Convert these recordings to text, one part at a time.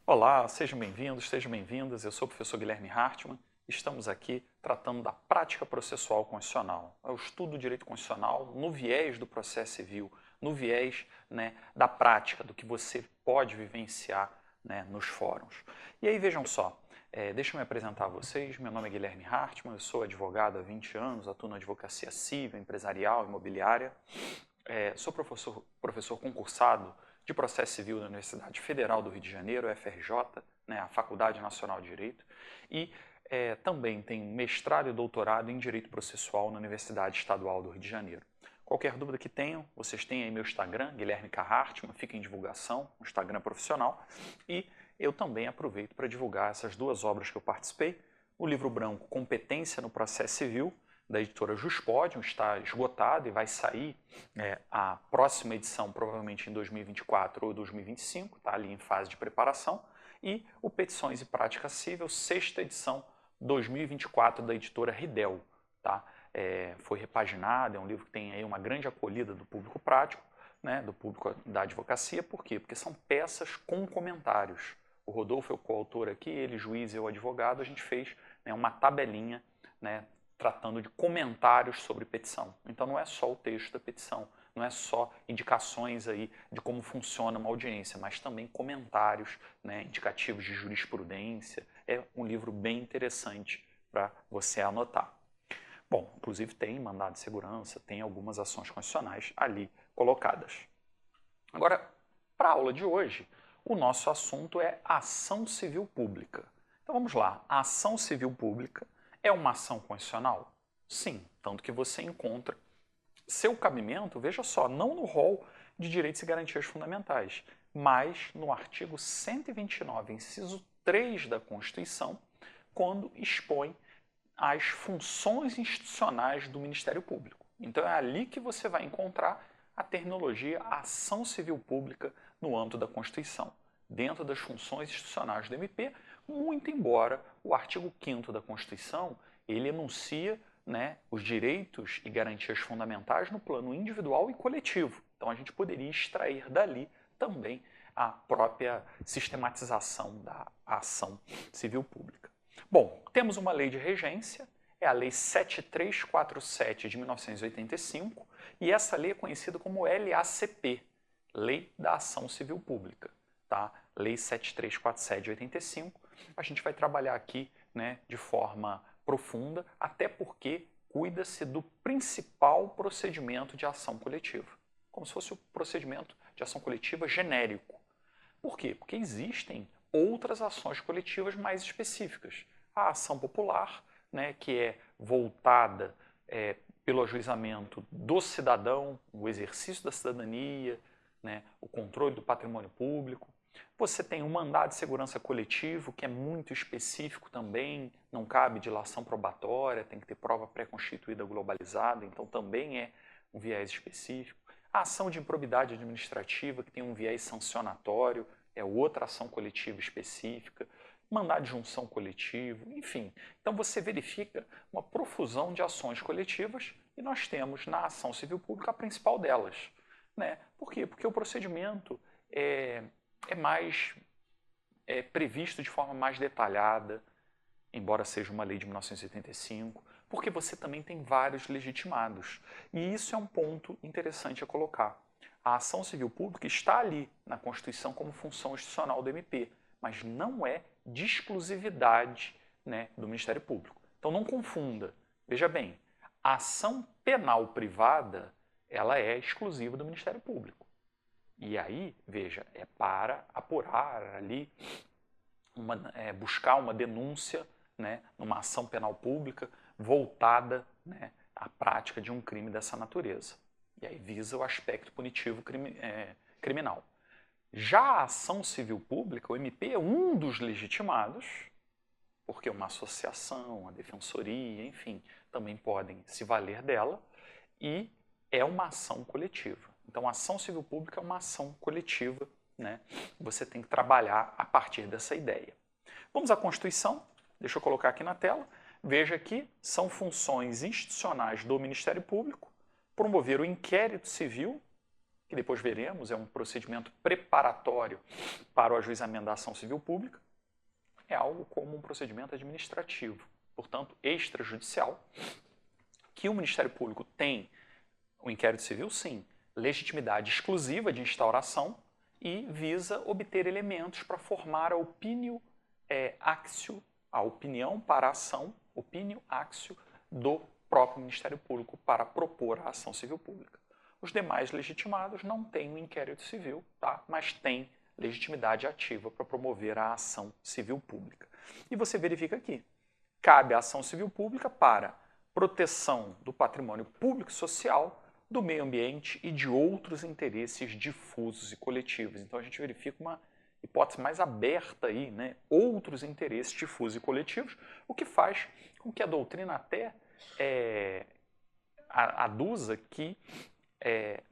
Olá, sejam bem-vindos, sejam bem-vindas. Eu sou o professor Guilherme Hartmann. Estamos aqui tratando da prática processual constitucional. É o estudo do direito constitucional no viés do processo civil, no viés da prática, do que você pode vivenciar nos fóruns. E aí vejam só, deixa eu me apresentar a vocês. Meu nome é Guilherme Hartmann, eu sou advogado há 20 anos, atuo na advocacia civil, empresarial, imobiliária. Sou professor concursado de processo civil da Universidade Federal do Rio de Janeiro, UFRJ, a Faculdade Nacional de Direito, e também tenho mestrado e doutorado em Direito Processual na Universidade Estadual do Rio de Janeiro. Qualquer dúvida que tenham, vocês têm aí meu Instagram, Guilherme K. Hartmann, fica em divulgação, um Instagram profissional, e eu também aproveito para divulgar essas duas obras que eu participei, o livro branco Competência no Processo Civil, da editora Juspodium, está esgotado e vai sair a próxima edição provavelmente em 2024 ou 2025, está ali em fase de preparação, e o Petições e Prática Civil, sexta edição 2024 da editora Ridel. Tá? Foi repaginado, é um livro que tem aí uma grande acolhida do público prático, do público da advocacia. Por quê? Porque são peças com comentários. O Rodolfo é o coautor aqui, ele juiz e eu advogado, a gente fez uma tabelinha tratando de comentários sobre petição. Então não é só o texto da petição, não é só indicações aí de como funciona uma audiência, mas também comentários indicativos de jurisprudência. É um livro bem interessante para você anotar. Bom, inclusive tem mandado de segurança, tem algumas ações constitucionais ali colocadas. Agora, para a aula de hoje, o nosso assunto é ação civil pública. Então vamos lá, a ação civil pública é uma ação constitucional? Sim, tanto que você encontra seu cabimento, veja só, não no rol de direitos e garantias fundamentais, mas no artigo 129, inciso 3 da Constituição, quando expõe as funções institucionais do Ministério Público. Então é ali que você vai encontrar a terminologia ação civil pública no âmbito da Constituição, dentro das funções institucionais do MP, muito embora o artigo 5º da Constituição ele enuncia os direitos e garantias fundamentais no plano individual e coletivo. Então a gente poderia extrair dali também a própria sistematização da ação civil pública. Bom, temos uma lei de regência, é a Lei 7347 de 1985, e essa lei é conhecida como LACP, Lei da Ação Civil Pública. Tá? Lei 7347 de 85, a gente vai trabalhar aqui de forma profunda, até porque cuida-se do principal procedimento de ação coletiva, como se fosse o procedimento de ação coletiva genérico. Por quê? Porque existem outras ações coletivas mais específicas. A ação popular, que é voltada pelo ajuizamento do cidadão, o exercício da cidadania, o controle do patrimônio público. Você tem um mandado de segurança coletivo, que é muito específico também, não cabe dilação probatória, tem que ter prova pré-constituída globalizada, então também é um viés específico. A ação de improbidade administrativa, que tem um viés sancionatório, é outra ação coletiva específica. Mandado de junção coletivo, enfim. Então você verifica uma profusão de ações coletivas e nós temos na ação civil pública a principal delas. Por quê? Porque o procedimento é mais previsto de forma mais detalhada, embora seja uma lei de 1985, porque você também tem vários legitimados. E isso é um ponto interessante a colocar. A ação civil pública está ali na Constituição como função institucional do MP, mas não é de exclusividade do Ministério Público. Então não confunda. Veja bem, a ação penal privada ela é exclusiva do Ministério Público. E aí, veja, é para apurar ali, buscar uma denúncia numa ação penal pública voltada à prática de um crime dessa natureza. E aí visa o aspecto punitivo criminal. Já a ação civil pública, o MP é um dos legitimados, porque uma associação, uma defensoria, enfim, também podem se valer dela, e é uma ação coletiva. Então, a ação civil pública é uma ação coletiva, Você tem que trabalhar a partir dessa ideia. Vamos à Constituição, deixa eu colocar aqui na tela. Veja que são funções institucionais do Ministério Público promover o inquérito civil, que que depois veremos, é um procedimento preparatório para o ajuizamento da ação civil pública, é algo como um procedimento administrativo, portanto, extrajudicial, que o Ministério Público tem, o inquérito civil, sim, legitimidade exclusiva de instauração e visa obter elementos para formar a opinio axio, a opinião para a ação, opinio axio do próprio Ministério Público para propor a ação civil pública. Os demais legitimados não têm o inquérito civil, tá? Mas têm legitimidade ativa para promover a ação civil pública. E você verifica aqui, cabe a ação civil pública para proteção do patrimônio público e social, do meio ambiente e de outros interesses difusos e coletivos. Então a gente verifica uma hipótese mais aberta aí, né? Outros interesses difusos e coletivos, o que faz com que a doutrina até aduza que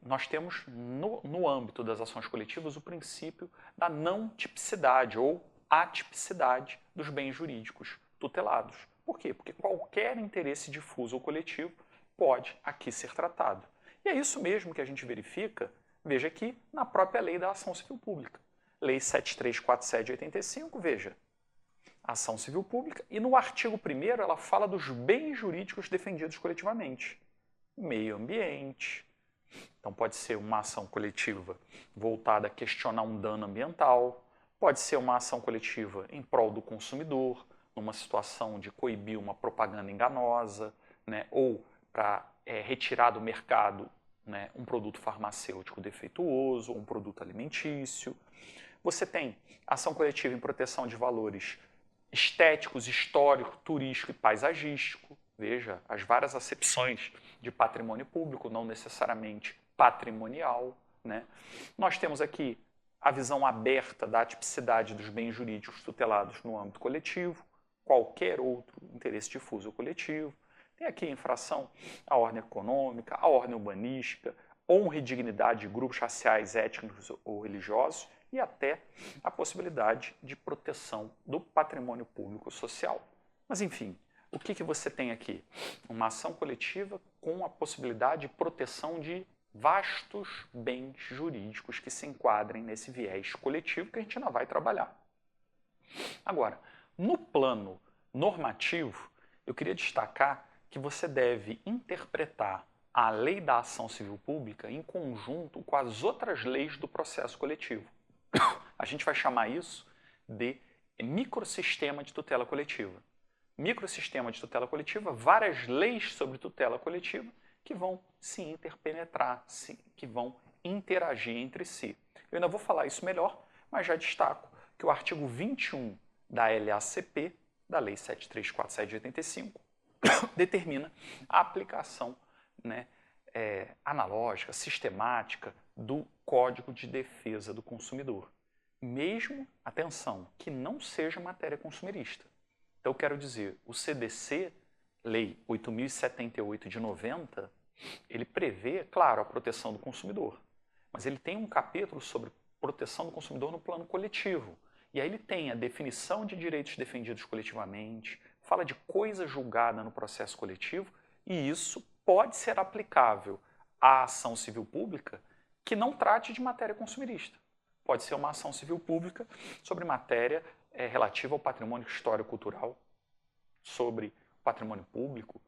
nós temos no âmbito das ações coletivas o princípio da não tipicidade ou atipicidade dos bens jurídicos tutelados. Por quê? Porque qualquer interesse difuso ou coletivo pode aqui ser tratado. E é isso mesmo que a gente verifica, veja aqui, na própria lei da ação civil pública. Lei 7347 de 85, veja, ação civil pública, e no artigo 1º ela fala dos bens jurídicos defendidos coletivamente. Meio ambiente. Então pode ser uma ação coletiva voltada a questionar um dano ambiental, pode ser uma ação coletiva em prol do consumidor, numa situação de coibir uma propaganda enganosa, né, ou para retirar do mercado, né, um produto farmacêutico defeituoso ou um produto alimentício. Você tem ação coletiva em proteção de valores estéticos, histórico, turístico e paisagístico. Veja, as várias acepções de patrimônio público, não necessariamente patrimonial, né? Nós temos aqui a visão aberta da atipicidade dos bens jurídicos tutelados no âmbito coletivo, qualquer outro interesse difuso ou coletivo. Tem aqui a infração à ordem econômica, à ordem urbanística, honra e dignidade de grupos raciais, étnicos ou religiosos e até a possibilidade de proteção do patrimônio público social. Mas, enfim, o que você tem aqui? Uma ação coletiva com a possibilidade de proteção de vastos bens jurídicos que se enquadrem nesse viés coletivo que a gente ainda vai trabalhar. Agora, no plano normativo, eu queria destacar que você deve interpretar a lei da ação civil pública em conjunto com as outras leis do processo coletivo. A gente vai chamar isso de microsistema de tutela coletiva. Microsistema de tutela coletiva, várias leis sobre tutela coletiva que vão se interpenetrar, que vão interagir entre si. Eu ainda vou falar isso melhor, mas já destaco que o artigo 21 da LACP, da Lei 7347 de 85, determina a aplicação, né, analógica, sistemática do Código de Defesa do Consumidor. Mesmo, atenção, que não seja matéria consumerista. Então, eu quero dizer, o CDC, Lei 8.078 de 90, ele prevê, claro, a proteção do consumidor, mas ele tem um capítulo sobre proteção do consumidor no plano coletivo. E aí ele tem a definição de direitos defendidos coletivamente, fala de coisa julgada no processo coletivo, e isso pode ser aplicável à ação civil pública que não trate de matéria consumerista. Pode ser uma ação civil pública sobre matéria relativa ao patrimônio histórico-cultural, sobre patrimônio público,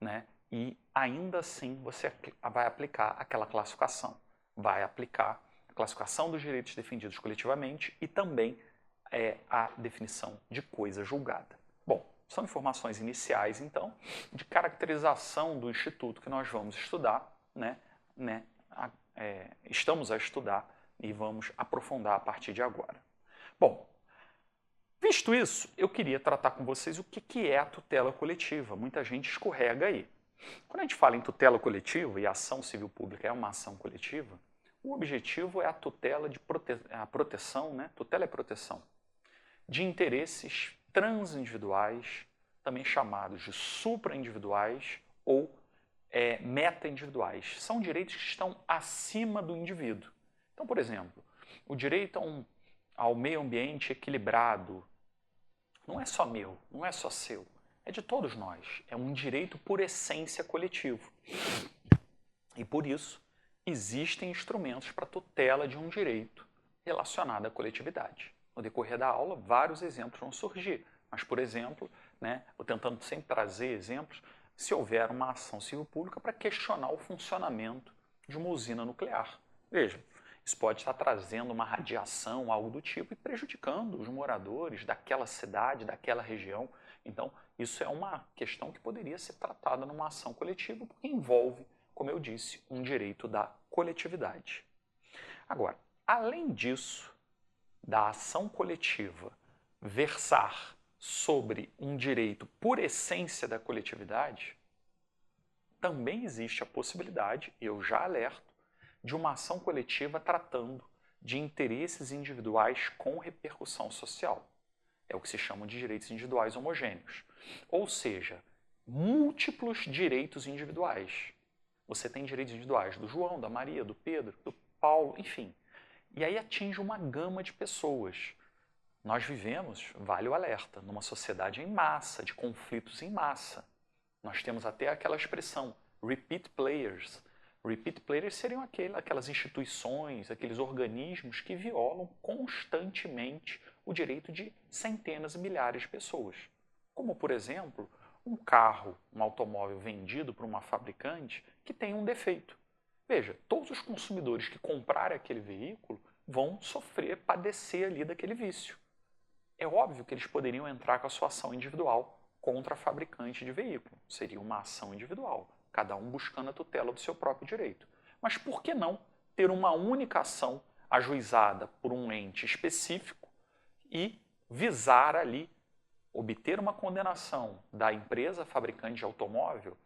né? E ainda assim você vai aplicar aquela classificação. Vai aplicar a classificação dos direitos defendidos coletivamente e também a definição de coisa julgada. Bom, são informações iniciais, então, de caracterização do Instituto que nós vamos estudar, estamos a estudar e vamos aprofundar a partir de agora. Bom, visto isso, eu queria tratar com vocês o que é a tutela coletiva. Muita gente escorrega aí. Quando a gente fala em tutela coletiva, e a ação civil pública é uma ação coletiva, o objetivo é a tutela a proteção, né? Tutela é proteção de interesses transindividuais, também chamados de supraindividuais ou meta-individuais. São direitos que estão acima do indivíduo. Então, por exemplo, o direito ao meio ambiente equilibrado não é só meu, não é só seu, é de todos nós. É um direito por essência coletivo. E por isso existem instrumentos para tutela de um direito relacionado à coletividade. No decorrer da aula, vários exemplos vão surgir, mas, por exemplo, vou tentando sempre trazer exemplos, se houver uma ação civil pública para questionar o funcionamento de uma usina nuclear. Veja, isso pode estar trazendo uma radiação, algo do tipo, e prejudicando os moradores daquela cidade, daquela região. Então, isso é uma questão que poderia ser tratada numa ação coletiva, porque envolve, como eu disse, um direito da coletividade. Agora, além disso, da ação coletiva versar sobre um direito por essência da coletividade, também existe a possibilidade, eu já alerto, de uma ação coletiva tratando de interesses individuais com repercussão social. É o que se chama de direitos individuais homogêneos. Ou seja, múltiplos direitos individuais. Você tem direitos individuais do João, da Maria, do Pedro, do Paulo, enfim. E aí atinge uma gama de pessoas. Nós vivemos, vale o alerta, numa sociedade em massa, de conflitos em massa. Nós temos até aquela expressão, repeat players. Repeat players seriam aquelas instituições, aqueles organismos que violam constantemente o direito de centenas e milhares de pessoas. Como, por exemplo, um carro, um automóvel vendido por uma fabricante que tem um defeito. Veja, todos os consumidores que comprarem aquele veículo vão sofrer, padecer ali daquele vício. É óbvio que eles poderiam entrar com a sua ação individual contra a fabricante de veículo. Seria uma ação individual, cada um buscando a tutela do seu próprio direito. Mas por que não ter uma única ação ajuizada por um ente específico e visar ali obter uma condenação da empresa fabricante de automóvel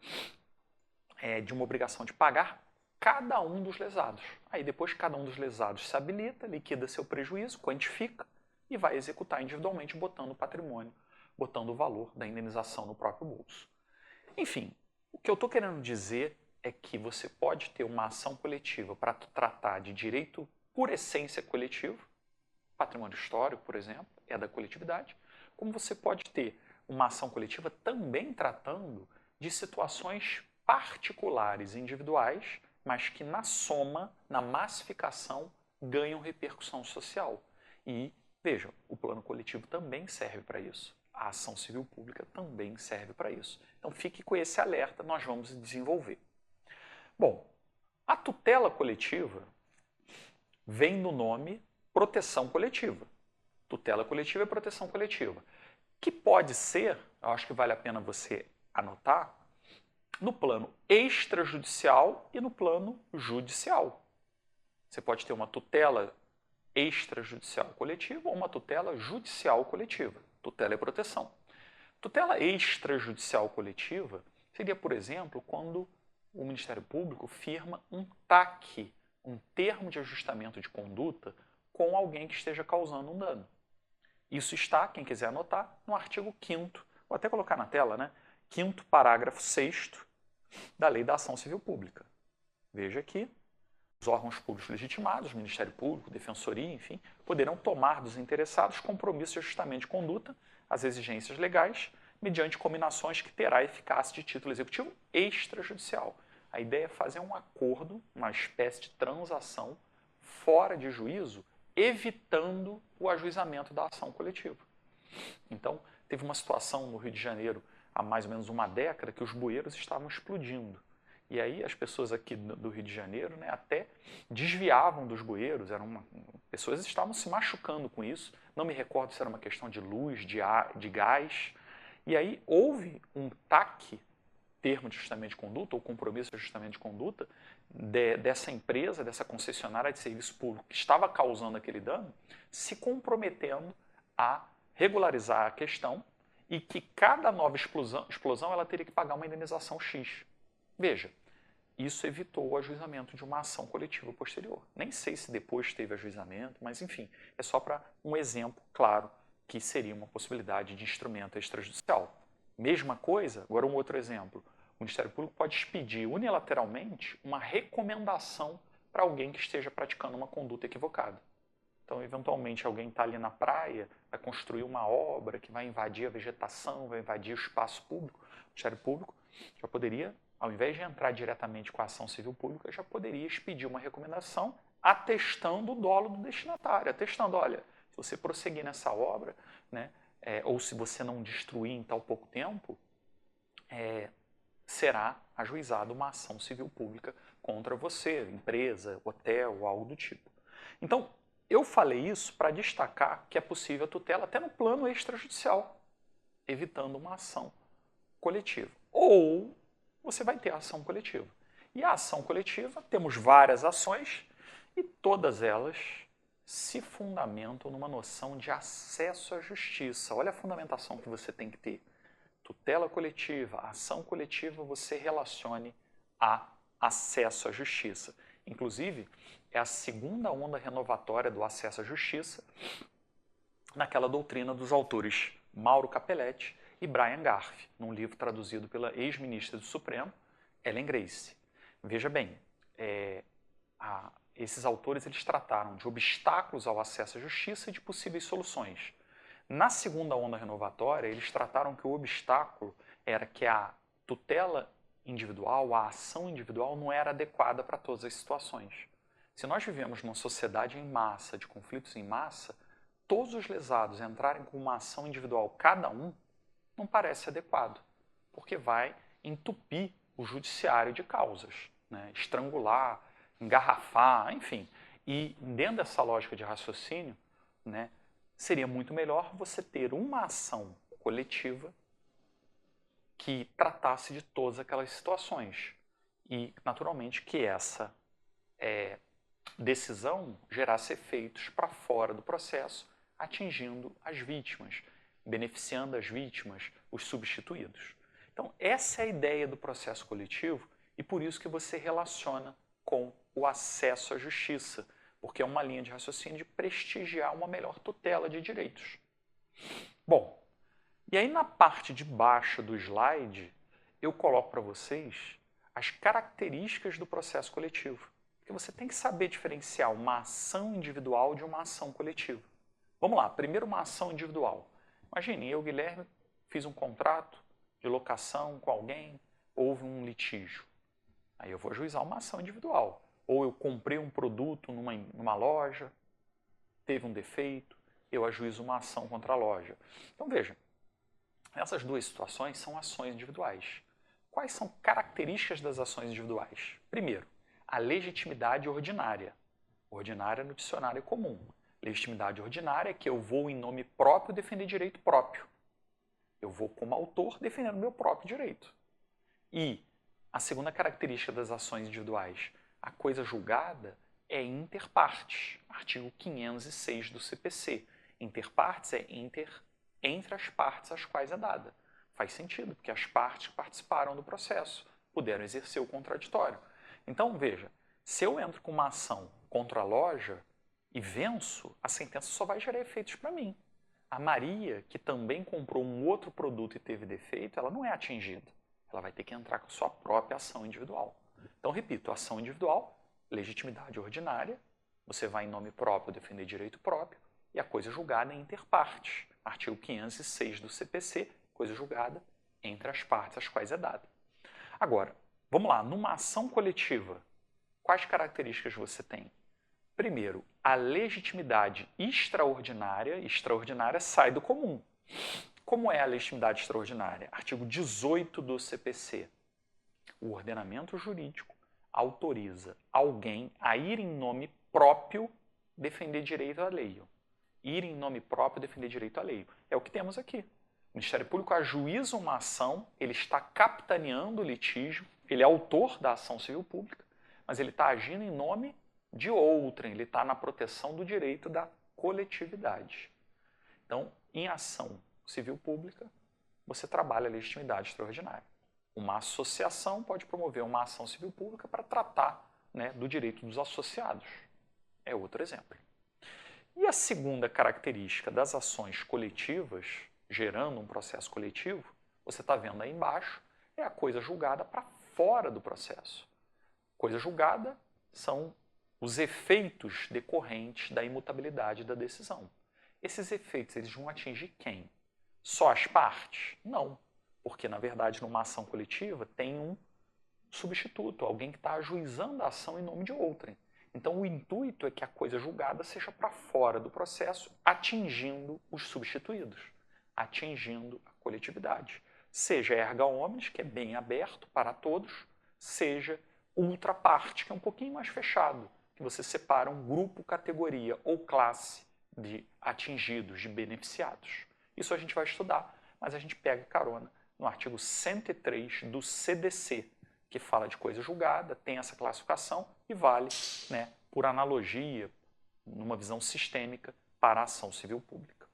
de uma obrigação de pagar cada um dos lesados. Aí depois cada um dos lesados se habilita, liquida seu prejuízo, quantifica e vai executar individualmente botando o patrimônio, botando o valor da indenização no próprio bolso. Enfim, o que eu estou querendo dizer é que você pode ter uma ação coletiva para tratar de direito por essência coletivo, patrimônio histórico, por exemplo, é da coletividade, como você pode ter uma ação coletiva também tratando de situações particulares, individuais, mas que na soma, na massificação, ganham repercussão social. E, veja, o plano coletivo também serve para isso. A ação civil pública também serve para isso. Então fique com esse alerta, nós vamos desenvolver. Bom, a tutela coletiva vem do nome proteção coletiva. Tutela coletiva é proteção coletiva. Que pode ser, eu acho que vale a pena você anotar, no plano extrajudicial e no plano judicial. Você pode ter uma tutela extrajudicial coletiva ou uma tutela judicial coletiva. Tutela é proteção. Tutela extrajudicial coletiva seria, por exemplo, quando o Ministério Público firma um TAC, um termo de ajustamento de conduta, com alguém que esteja causando um dano. Isso está, quem quiser anotar, no artigo 5º, vou até colocar na tela, né? 5º parágrafo 6º da Lei da Ação Civil Pública. Veja aqui, os órgãos públicos legitimados, Ministério Público, Defensoria, enfim, poderão tomar dos interessados compromissos de ajustamento de conduta às exigências legais, mediante combinações que terá eficácia de título executivo extrajudicial. A ideia é fazer um acordo, uma espécie de transação fora de juízo, evitando o ajuizamento da ação coletiva. Então, teve uma situação no Rio de Janeiro, há mais ou menos uma década, que os bueiros estavam explodindo. E aí as pessoas aqui do Rio de Janeiro até desviavam dos bueiros, pessoas estavam se machucando com isso, não me recordo se era uma questão de luz, de gás. E aí houve um TAC, termo de ajustamento de conduta, ou compromisso de ajustamento de conduta, dessa empresa, dessa concessionária de serviço público que estava causando aquele dano, se comprometendo a regularizar a questão e que cada nova explosão ela teria que pagar uma indenização X. Veja, isso evitou o ajuizamento de uma ação coletiva posterior. Nem sei se depois teve ajuizamento, mas enfim, é só para um exemplo claro que seria uma possibilidade de instrumento extrajudicial. Mesma coisa, agora um outro exemplo. O Ministério Público pode expedir unilateralmente uma recomendação para alguém que esteja praticando uma conduta equivocada. Então, eventualmente, alguém está ali na praia, vai construir uma obra que vai invadir a vegetação, vai invadir o espaço público. O Ministério Público já poderia ao invés de entrar diretamente com a ação civil pública, já poderia expedir uma recomendação atestando o dolo do destinatário, atestando, olha, se você prosseguir nessa obra, né, ou se você não destruir em tal pouco tempo, será ajuizada uma ação civil pública contra você, empresa, hotel, algo do tipo. Então, eu falei isso para destacar que é possível a tutela até no plano extrajudicial, evitando uma ação coletiva. Ou você vai ter a ação coletiva. E a ação coletiva, temos várias ações e todas elas se fundamentam numa noção de acesso à justiça. Olha a fundamentação que você tem que ter. Tutela coletiva, ação coletiva, você relacione a acesso à justiça. Inclusive, é a segunda onda renovatória do acesso à justiça naquela doutrina dos autores Mauro Capelletti e Brian Garf, num livro traduzido pela ex-ministra do Supremo, Ellen Grace. Veja bem, esses autores eles trataram de obstáculos ao acesso à justiça e de possíveis soluções. Na segunda onda renovatória, eles trataram que o obstáculo era que a tutela individual, a ação individual não era adequada para todas as situações. Se nós vivemos numa sociedade em massa, de conflitos em massa, todos os lesados entrarem com uma ação individual, cada um, não parece adequado, porque vai entupir o judiciário de causas, né? Estrangular, engarrafar, enfim. E dentro dessa lógica de raciocínio, né, seria muito melhor você ter uma ação coletiva que tratasse de todas aquelas situações. E, naturalmente, que essa decisão gerasse efeitos para fora do processo, atingindo as vítimas, beneficiando as vítimas, os substituídos. Então, essa é a ideia do processo coletivo e por isso que você relaciona com o acesso à justiça, porque é uma linha de raciocínio de prestigiar uma melhor tutela de direitos. Bom, e aí na parte de baixo do slide, eu coloco para vocês as características do processo coletivo, porque você tem que saber diferenciar uma ação individual de uma ação coletiva. Vamos lá, primeiro uma ação individual. Imagine, eu, Guilherme, fiz um contrato de locação com alguém, houve um litígio. Aí eu vou ajuizar uma ação individual. Ou eu comprei um produto numa loja, teve um defeito, eu ajuizo uma ação contra a loja. Então veja, essas duas situações são ações individuais. Quais são características das ações individuais? Primeiro, a legitimidade ordinária. Ordinária no dicionário comum. Legitimidade ordinária é que eu vou em nome próprio defender direito próprio. Eu vou como autor defendendo meu próprio direito. E a segunda característica das ações individuais, a coisa julgada é inter partes, artigo 506 do CPC. Inter partes é entre as partes às quais é dada. Faz sentido, porque as partes que participaram do processo puderam exercer o contraditório. Então, veja, se eu entro com uma ação contra a loja e venço, a sentença só vai gerar efeitos para mim. A Maria, que também comprou um outro produto e teve defeito, ela não é atingida. Ela vai ter que entrar com sua própria ação individual. Então, repito, ação individual, legitimidade ordinária, você vai em nome próprio defender direito próprio, e a coisa julgada é inter partes, artigo 506 do CPC, coisa julgada entre as partes às quais é dada. Agora, vamos lá, numa ação coletiva, quais características você tem? Primeiro, a legitimidade extraordinária, extraordinária sai do comum. Como é a legitimidade extraordinária? Artigo 18 do CPC. O ordenamento jurídico autoriza alguém a ir em nome próprio defender direito alheio. Ir em nome próprio defender direito alheio. É o que temos aqui. O Ministério Público ajuiza uma ação, ele está capitaneando o litígio, ele é autor da ação civil pública, mas ele está agindo em nome de outrem, ele está na proteção do direito da coletividade. Então, em ação civil pública, você trabalha a legitimidade extraordinária. Uma associação pode promover uma ação civil pública para tratar, né, do direito dos associados. É outro exemplo. E a segunda característica das ações coletivas, gerando um processo coletivo, você está vendo aí embaixo, é a coisa julgada para fora do processo. Coisa julgada são os efeitos decorrentes da imutabilidade da decisão. Esses efeitos eles vão atingir quem? Só as partes? Não, porque na verdade numa ação coletiva tem um substituto, alguém que está ajuizando a ação em nome de outrem. Então, o intuito é que a coisa julgada seja para fora do processo, atingindo os substituídos, atingindo a coletividade. Seja erga omnes, que é bem aberto para todos, seja ultra parte, que é um pouquinho mais fechado, que você separa um grupo, categoria ou classe de atingidos, de beneficiados. Isso a gente vai estudar, mas a gente pega carona no artigo 103 do CDC, que fala de coisa julgada, tem essa classificação e vale, né, por analogia, numa visão sistêmica, para a ação civil pública.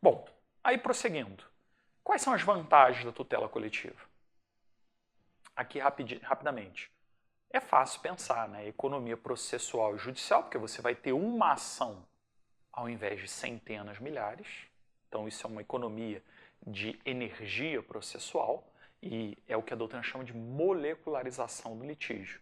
Bom, aí prosseguindo. Quais são as vantagens da tutela coletiva? Aqui rapidamente. É fácil pensar, né? Economia processual e judicial, porque você vai ter uma ação ao invés de centenas, milhares. Então isso é uma economia de energia processual e é o que a doutrina chama de molecularização do litígio.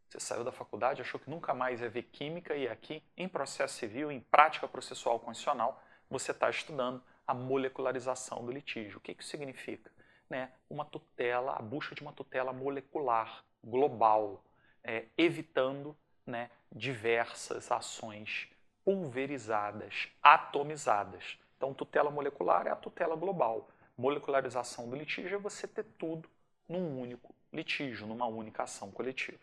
Você saiu da faculdade, achou que nunca mais ia ver química e aqui, em processo civil, em prática processual constitucional, você está estudando a molecularização do litígio. O que isso significa? Né? Uma tutela, a busca de uma tutela molecular, global, evitando, né, diversas ações pulverizadas, atomizadas. Então, tutela molecular é a tutela global. Molecularização do litígio é você ter tudo num único litígio, numa única ação coletiva.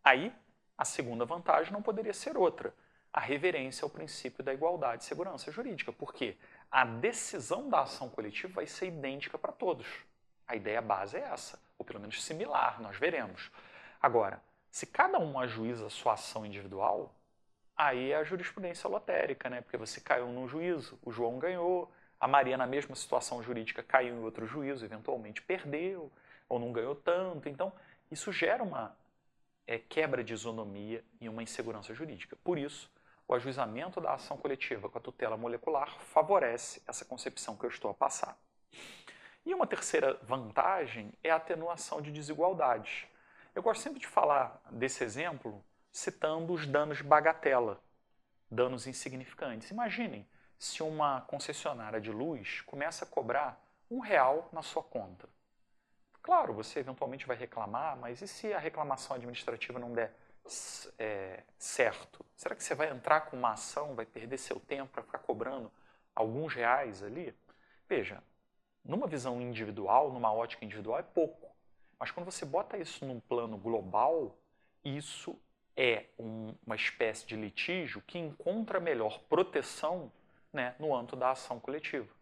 Aí, a segunda vantagem não poderia ser outra. A reverência ao princípio da igualdade e segurança jurídica. Por quê? A decisão da ação coletiva vai ser idêntica para todos. A ideia base é essa, ou pelo menos similar, nós veremos. Agora, se cada um ajuiza a sua ação individual, aí é a jurisprudência lotérica, né? Porque você caiu num juízo, o João ganhou, a Maria na mesma situação jurídica caiu em outro juízo, eventualmente perdeu, ou não ganhou tanto. Então, isso gera uma quebra de isonomia e uma insegurança jurídica. Por isso, o ajuizamento da ação coletiva com a tutela molecular favorece essa concepção que eu estou a passar. E uma terceira vantagem é a atenuação de desigualdades. Eu gosto sempre de falar desse exemplo citando os danos de bagatela, danos insignificantes. Imaginem se uma concessionária de luz começa a cobrar R$1 na sua conta. Claro, você eventualmente vai reclamar, mas e se a reclamação administrativa não der certo? Será que você vai entrar com uma ação, vai perder seu tempo para ficar cobrando alguns reais ali? Veja, numa visão individual, numa ótica individual, é pouco. Mas quando você bota isso num plano global, isso é uma espécie de litígio que encontra melhor proteção, né, no âmbito da ação coletiva.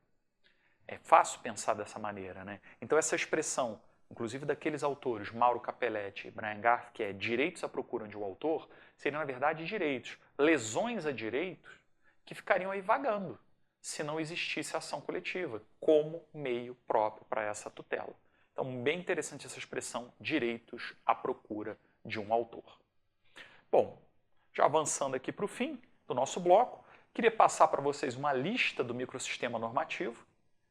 É fácil pensar dessa maneira, né? Então essa expressão, inclusive daqueles autores, Mauro Capelletti e Brian Garf, que é direitos à procura de um autor, seriam na verdade direitos, lesões a direitos que ficariam aí vagando se não existisse ação coletiva como meio próprio para essa tutela. Então, bem interessante essa expressão, direitos à procura de um autor. Bom, já avançando aqui para o fim do nosso bloco, queria passar para vocês uma lista do microsistema normativo.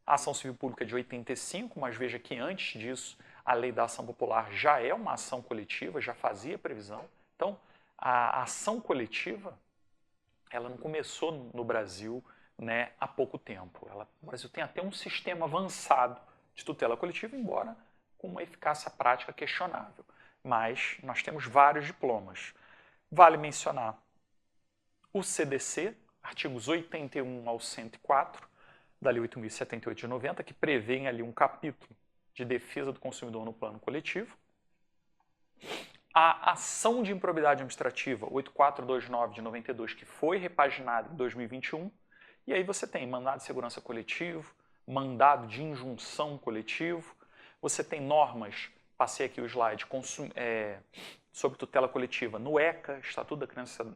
A ação civil pública é de 85, mas veja que antes disso a lei da ação popular já é uma ação coletiva, já fazia previsão. Então, a ação coletiva, ela não começou no Brasil, né, há pouco tempo. O Brasil tem até um sistema avançado de tutela coletiva, embora com uma eficácia prática questionável. Mas nós temos vários diplomas. Vale mencionar o CDC, artigos 81 ao 104, da Lei 8.078 de 90, que prevêem ali um capítulo de defesa do consumidor no plano coletivo. A ação de improbidade administrativa 8429 de 92, que foi repaginada em 2021, e aí você tem mandado de segurança coletivo, mandado de injunção coletivo, você tem normas, passei aqui o slide, sobre tutela coletiva no ECA, Estatuto da Criança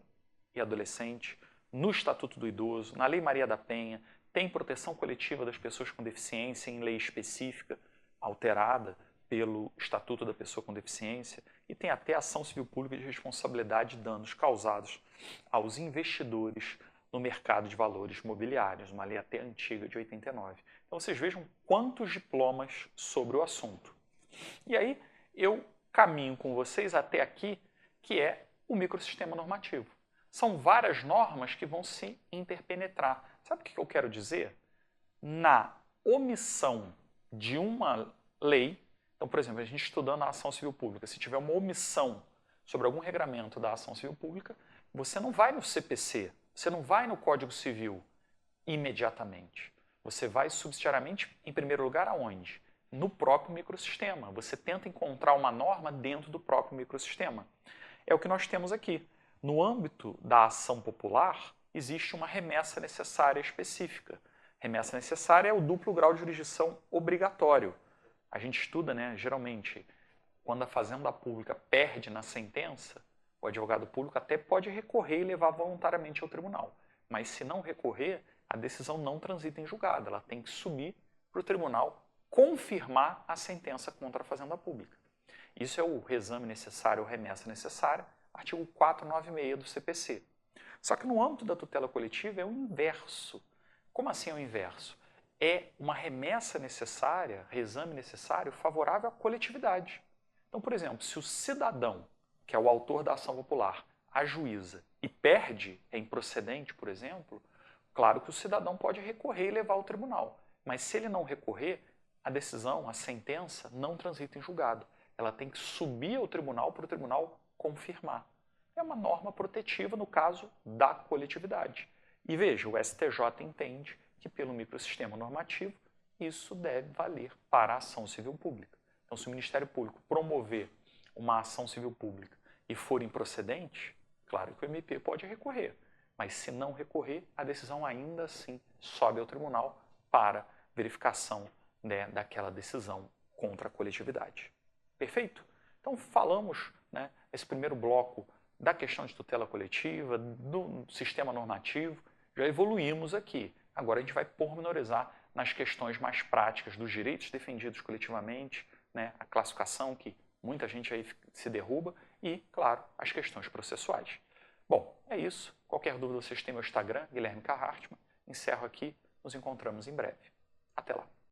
e Adolescente, no Estatuto do Idoso, na Lei Maria da Penha, tem proteção coletiva das pessoas com deficiência em lei específica, alterada pelo Estatuto da Pessoa com Deficiência, e tem até ação civil pública de responsabilidade de danos causados aos investidores no mercado de valores mobiliários, uma lei até antiga de 89. Então vocês vejam quantos diplomas sobre o assunto. E aí eu caminho com vocês até aqui, que é o microsistema normativo. São várias normas que vão se interpenetrar. Sabe o que eu quero dizer? Na omissão de uma lei, Então, por exemplo, a gente estudando a ação civil pública, se tiver uma omissão sobre algum regramento da ação civil pública, você não vai no CPC, você não vai no Código Civil imediatamente. Você vai subsidiariamente, em primeiro lugar, aonde? No próprio microsistema. Você tenta encontrar uma norma dentro do próprio microsistema. É o que nós temos aqui. No âmbito da ação popular, existe uma remessa necessária específica. Remessa necessária é o duplo grau de jurisdição obrigatório. A gente estuda, né, geralmente, quando a fazenda pública perde na sentença, o advogado público até pode recorrer e levar voluntariamente ao tribunal. Mas se não recorrer, a decisão não transita em julgado. Ela tem que subir para o tribunal confirmar a sentença contra a fazenda pública. Isso é o reexame necessário ou remessa necessária, artigo 496 do CPC. Só que no âmbito da tutela coletiva é o inverso. Como assim é o inverso? É uma remessa necessária, reexame necessário, favorável à coletividade. Então, por exemplo, se o cidadão, que é o autor da ação popular, ajuiza e perde, é improcedente, por exemplo, claro que o cidadão pode recorrer e levar ao tribunal. Mas se ele não recorrer, a decisão, a sentença, não transita em julgado. Ela tem que subir ao tribunal para o tribunal confirmar. É uma norma protetiva no caso da coletividade. E veja, o STJ entende que pelo microsistema normativo isso deve valer para a ação civil pública. Então, se o Ministério Público promover uma ação civil pública e for improcedente, claro que o MP pode recorrer. Mas se não recorrer, a decisão ainda assim sobe ao tribunal para verificação, né, daquela decisão contra a coletividade. Perfeito? Então falamos, né, esse primeiro bloco da questão de tutela coletiva, do sistema normativo, já evoluímos aqui. Agora a gente vai pormenorizar nas questões mais práticas dos direitos defendidos coletivamente, né, a classificação que muita gente aí se derruba e, claro, as questões processuais. Bom, é isso. Qualquer dúvida vocês têm meu Instagram, Guilherme K. Hartmann. Encerro aqui, nos encontramos em breve. Até lá.